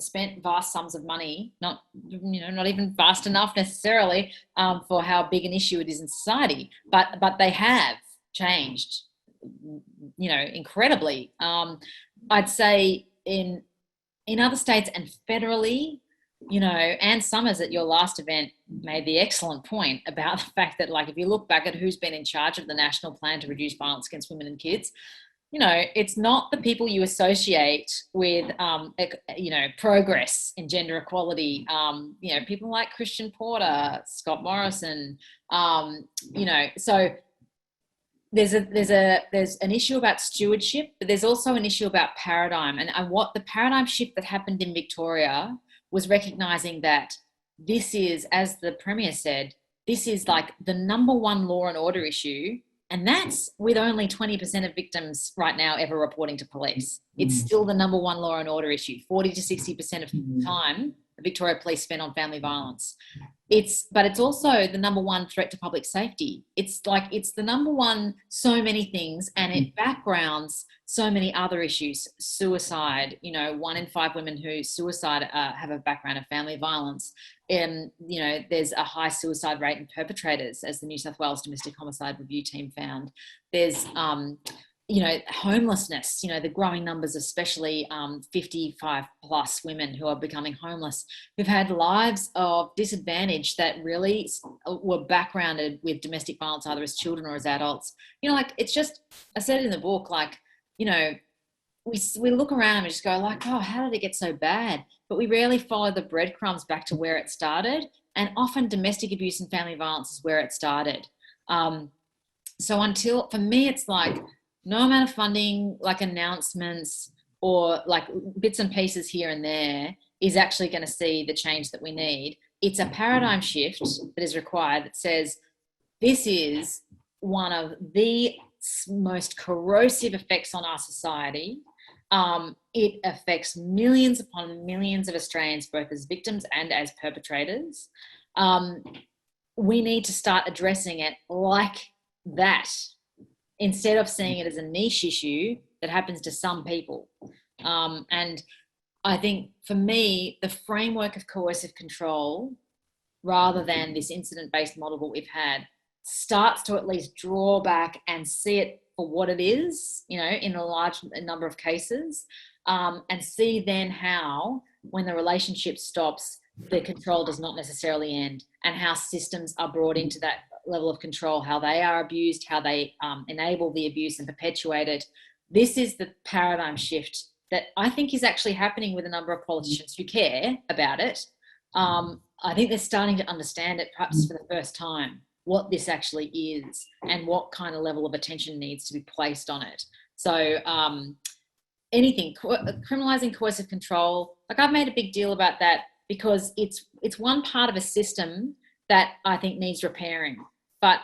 spent vast sums of money, not even vast enough necessarily, for how big an issue it is in society. But they have changed, incredibly. I'd say in other states and federally, Anne Summers at your last event made the excellent point about the fact that, like, if you look back at who's been in charge of the National Plan to Reduce Violence Against Women and Kids, it's not the people you associate with, progress in gender equality. People like Christian Porter, Scott Morrison, so there's an issue about stewardship, but there's also an issue about paradigm. And what the paradigm shift that happened in Victoria was recognizing that this is, as the Premier said, this is like the number one law and order issue. And that's with only 20% of victims right now ever reporting to police. It's still the number one law and order issue. 40 to 60% of time the Victoria Police spend on family violence. But it's also the number one threat to public safety. It's the number one so many things, and it backgrounds so many other issues. Suicide, 1 in 5 women who suicide have a background of family violence. There's a high suicide rate in perpetrators, as the New South Wales Domestic Homicide Review team found. There's homelessness, the growing numbers, especially 55 plus women who are becoming homeless, who've had lives of disadvantage that really were backgrounded with domestic violence, either as children or as adults. It's just, I said it in the book, we look around and we just go like, oh, how did it get so bad? But we rarely follow the breadcrumbs back to where it started. And often domestic abuse and family violence is where it started. For me, it's like, no amount of funding, like announcements or like bits and pieces here and there, is actually going to see the change that we need. It's a paradigm shift that is required that says this is one of the most corrosive effects on our society. It affects millions upon millions of Australians, both as victims and as perpetrators. We need to start addressing it like that, instead of seeing it as a niche issue that happens to some people. And I think for me, the framework of coercive control, rather than this incident-based model that we've had, starts to at least draw back and see it for what it is, in a large number of cases, and see then how, when the relationship stops, the control does not necessarily end, and how systems are brought into that level of control, how they are abused, how they enable the abuse and perpetuate it. This is the paradigm shift that I think is actually happening with a number of politicians who care about it. I think they're starting to understand it, perhaps for the first time, what this actually is and what kind of level of attention needs to be placed on it. So criminalising coercive control, like, I've made a big deal about that because it's one part of a system that I think needs repairing. But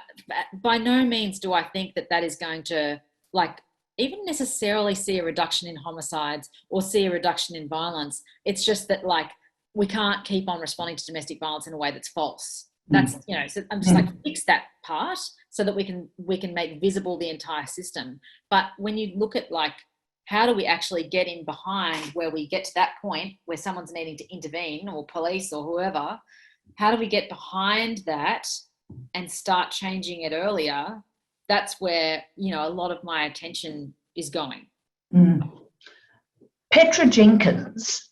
by no means do I think that is going to, like, even necessarily see a reduction in homicides or see a reduction in violence. It's just that, like, we can't keep on responding to domestic violence in a way that's false. That's, so I'm just like, fix that part so that we can make visible the entire system. But when you look at, like, how do we actually get in behind where we get to that point where someone's needing to intervene, or police or whoever, how do we get behind that and start changing it earlier? That's where, a lot of my attention is going. Petra Jenkins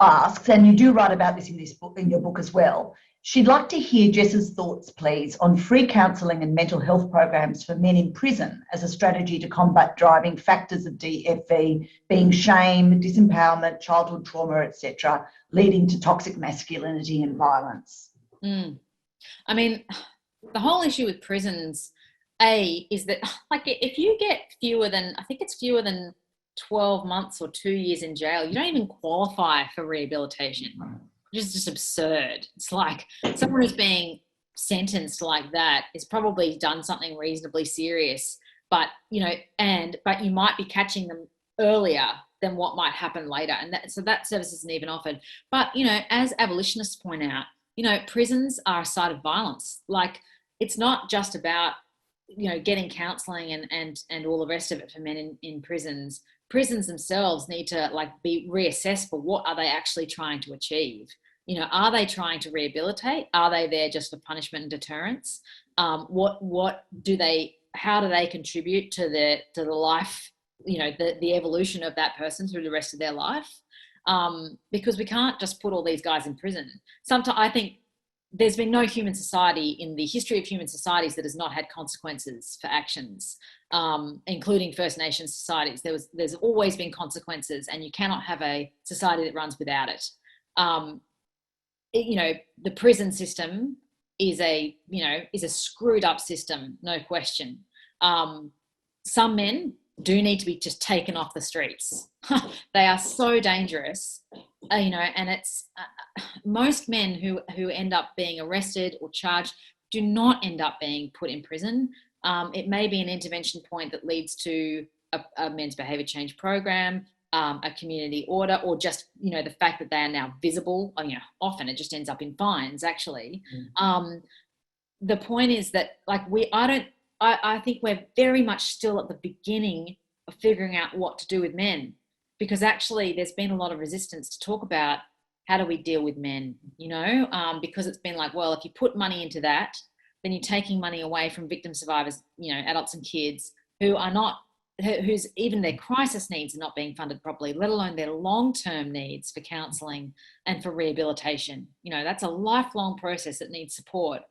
asks, and you do write about this in your book as well, she'd like to hear Jess's thoughts, please, on free counselling and mental health programs for men in prison as a strategy to combat driving factors of DFV being shame, disempowerment, childhood trauma, etc., leading to toxic masculinity and violence. I mean, the whole issue with prisons, is that, like, if you get fewer than 12 months or 2 years in jail, you don't even qualify for rehabilitation. Which is just absurd. It's like someone who's being sentenced like that is probably done something reasonably serious, but you might be catching them earlier than what might happen later, and so that service isn't even offered. But as abolitionists point out, prisons are a site of violence. Like, it's not just about getting counselling and all the rest of it for men in prisons. Prisons themselves need to, like, be reassessed for what are they actually trying to achieve. Are they trying to rehabilitate? Are they there just for punishment and deterrence? How do they contribute to the life, the evolution of that person through the rest of their life? Because we can't just put all these guys in prison. Sometimes I think there's been no human society in the history of human societies that has not had consequences for actions, including First Nations societies. There's always been consequences, and you cannot have a society that runs without it. The prison system is a screwed up system, no question. Some men do need to be just taken off the streets. They are so dangerous, and it's most men who end up being arrested or charged do not end up being put in prison. It may be an intervention point that leads to a men's behaviour change program, a community order, or just the fact that they are now visible. Often it just ends up in fines, actually. The point is that, like, I think we're very much still at the beginning of figuring out what to do with men, because actually there's been a lot of resistance to talk about how do we deal with men, because it's been like, well, if you put money into that, then you're taking money away from victim survivors, adults and kids whose even their crisis needs are not being funded properly, let alone their long-term needs for counselling and for rehabilitation. That's a lifelong process that needs support.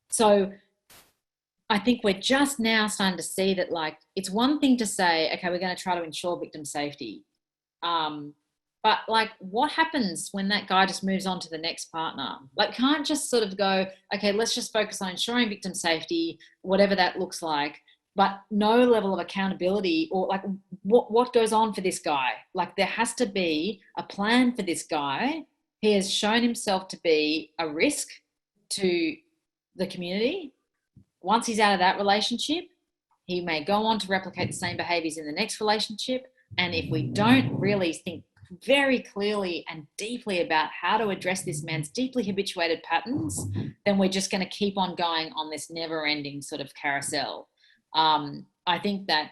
So I think we're just now starting to see that, like, it's one thing to say, okay, we're going to try to ensure victim safety. But, like, what happens when that guy just moves on to the next partner? Like, can't just sort of go, okay, let's just focus on ensuring victim safety, whatever that looks like, but no level of accountability, or, like, what goes on for this guy? Like, there has to be a plan for this guy. He has shown himself to be a risk to the community. Once he's out of that relationship, he may go on to replicate the same behaviors in the next relationship. And if we don't really think very clearly and deeply about how to address this man's deeply habituated patterns, then we're just going to keep on going on this never-ending sort of carousel. I think that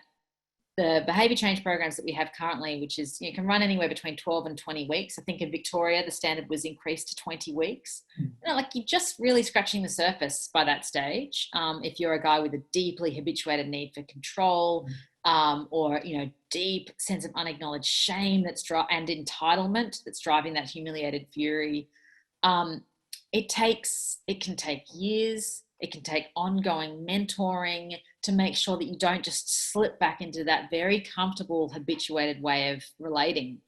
the behaviour change programs that we have currently, which is, you can run anywhere between 12 and 20 weeks. I think in Victoria, the standard was increased to 20 weeks. Like, you're just really scratching the surface by that stage. If you're a guy with a deeply habituated need for control, or, deep sense of unacknowledged shame and entitlement that's driving that humiliated fury. It can take years. It can take ongoing mentoring to make sure that you don't just slip back into that very comfortable, habituated way of relating.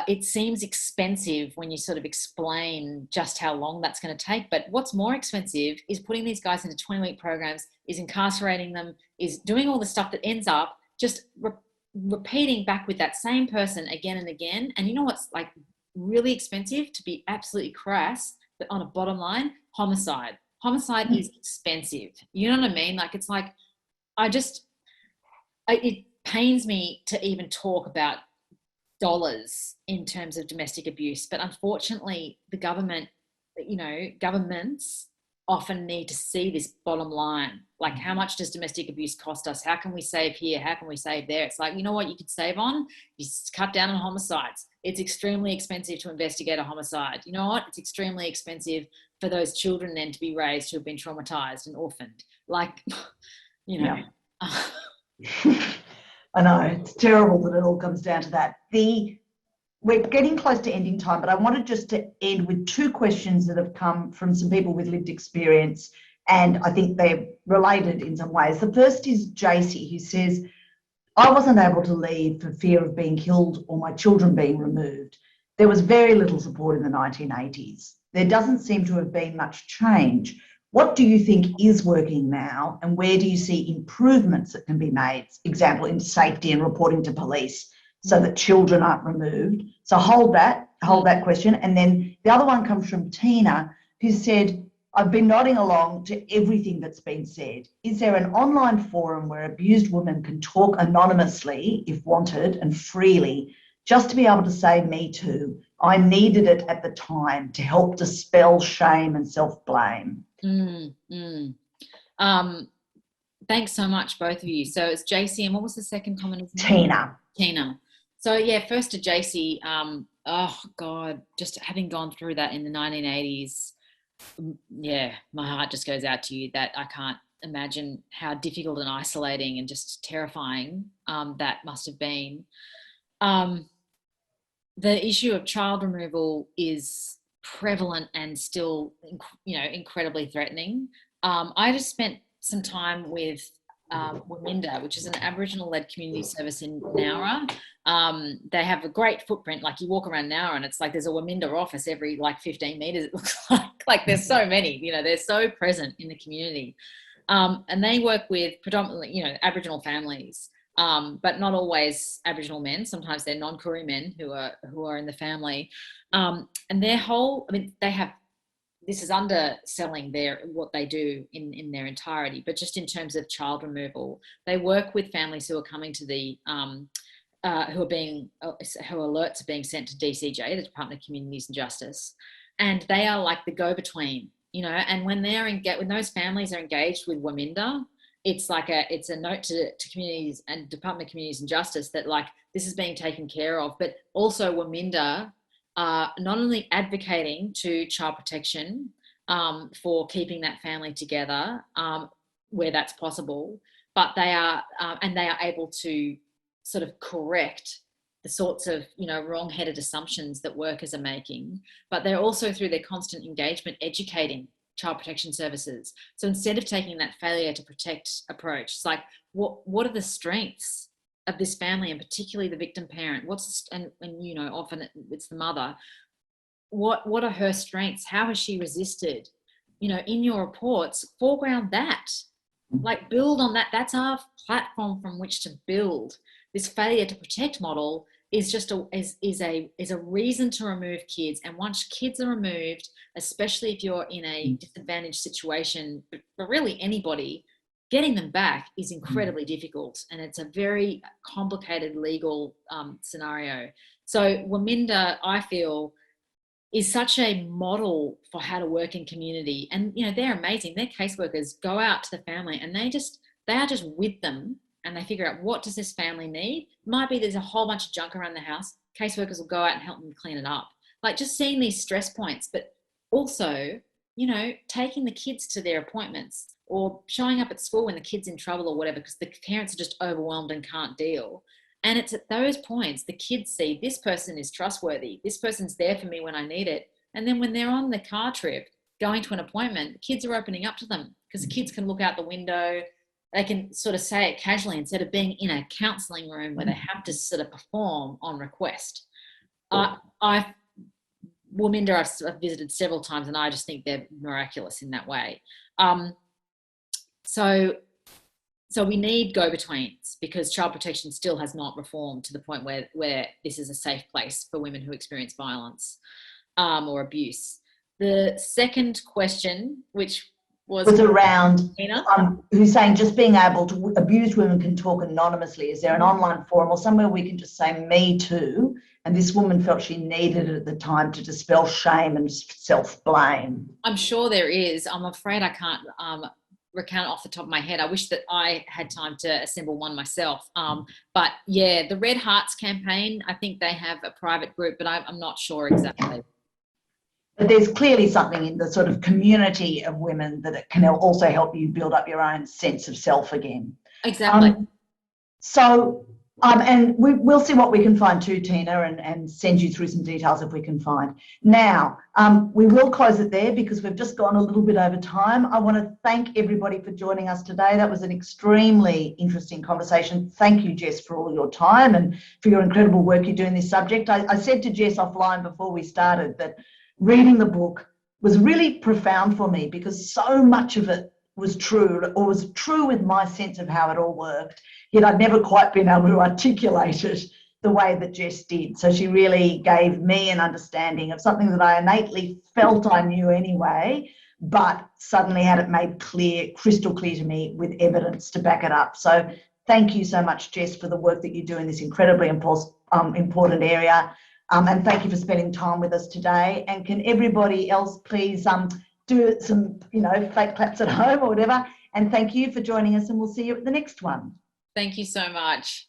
It seems expensive when you sort of explain just how long that's going to take. But what's more expensive is putting these guys into 20-week programs, is incarcerating them, is doing all the stuff that ends up just repeating back with that same person again and again. And you know what's like really expensive, to be absolutely crass, but on a bottom line, homicide. Homicide is expensive. You know what I mean? Like, it's like, it pains me to even talk about dollars in terms of domestic abuse, but unfortunately the governments often need to see this bottom line. Like, how much does domestic abuse cost us? How can we save here? How can we save there? It's like, you know what you could save on? You cut down on homicides. It's extremely expensive to investigate a homicide. You know what? It's extremely expensive for those children then to be raised who have been traumatized and orphaned. Like, Yeah. I know, it's terrible that it all comes down to that. We're getting close to ending time, but I wanted just to end with two questions that have come from some people with lived experience, and I think they're related in some ways. The first is JC, who says, I wasn't able to leave for fear of being killed or my children being removed. There was very little support in the 1980s. There doesn't seem to have been much change. What do you think is working now, and where do you see improvements that can be made? Example, in safety and reporting to police so that children aren't removed. So hold that question. And then the other one comes from Tina, who said, I've been nodding along to everything that's been said. Is there an online forum where abused women can talk anonymously, if wanted, and freely, just to be able to say, me too? I needed it at the time to help dispel shame and self-blame. Thanks so much, both of you. So it's JC, and what was the second comment? Tina. So yeah, first to JC. Oh God, just having gone through that in the 1980s, yeah, my heart just goes out to you. That I can't imagine how difficult and isolating and just terrifying that must have been. The issue of child removal is prevalent and still, incredibly threatening. I just spent some time with Waminda, which is an Aboriginal-led community service in Nowra. They have a great footprint. Like, you walk around Nowra and it's like there's a Waminda office every 15 metres, it looks like. Like, there's so many, they're so present in the community. And they work with predominantly, Aboriginal families, but not always Aboriginal men. Sometimes they're non-Koori men who are in the family. And their whole, this is underselling what they do in their entirety, but just in terms of child removal, they work with families who are coming to the who alerts are being sent to DCJ, the Department of Communities and Justice, and they are like the go-between, And when when those families are engaged with Waminda, it's a note to communities and Department of Communities and Justice that this is being taken care of, but also Waminda not only advocating to child protection for keeping that family together where that's possible, but they are able to sort of correct the sorts of wrong-headed assumptions that workers are making, but they're also, through their constant engagement, educating child protection services. So instead of taking that failure to protect approach, it's like, what are the strengths of this family, and particularly the victim parent? Often it's the mother. What are her strengths? How has she resisted? In your reports, foreground that, build on that. That's our platform from which to build. This failure to protect model is a reason to remove kids. And once kids are removed, especially if you're in a disadvantaged situation, but really anybody, getting them back is incredibly difficult, and it's a very complicated legal scenario. So Waminda, I feel, is such a model for how to work in community. And they're amazing. Their caseworkers go out to the family and they are just with them, and they figure out, what does this family need? It might be there's a whole bunch of junk around the house. Caseworkers will go out and help them clean it up. Like, just seeing these stress points, but also, taking the kids to their appointments, or showing up at school when the kid's in trouble or whatever, because the parents are just overwhelmed and can't deal. And it's at those points the kids see, this person is trustworthy. This person's there for me when I need it. And then when they're on the car trip, going to an appointment, the kids are opening up to them, because the kids can look out the window. They can sort of say it casually instead of being in a counselling room where they have to sort of perform on request. Waminda, I've visited several times, and I just think they're miraculous in that way. So we need go-betweens, because child protection still has not reformed to the point where this is a safe place for women who experience violence or abuse. The second question, which was around who's saying, just being able to, abused women can talk anonymously. Is there an online forum or somewhere we can just say me too? And this woman felt she needed it at the time to dispel shame and self-blame. I'm sure there is. I'm afraid I can't recount off the top of my head. I wish that I had time to assemble one myself. But yeah, the Red Hearts campaign, I think they have a private group, but I'm not sure exactly. But there's clearly something in the sort of community of women that it can also help you build up your own sense of self again. Exactly. And we'll see what we can find too, Tina, and send you through some details if we can find. Now, we will close it there because we've just gone a little bit over time. I want to thank everybody for joining us today. That was an extremely interesting conversation. Thank you, Jess, for all your time and for your incredible work you do in this subject. I said to Jess offline before we started that reading the book was really profound for me, because so much of it was true, or was true with my sense of how it all worked, yet I'd never quite been able to articulate it the way that Jess did. So she really gave me an understanding of something that I innately felt I knew anyway, but suddenly had it made clear, crystal clear to me with evidence to back it up. So thank you so much, Jess, for the work that you do in this incredibly important area. And thank you for spending time with us today. And can everybody else please do some, fake claps at home or whatever. And thank you for joining us, and we'll see you at the next one. Thank you so much.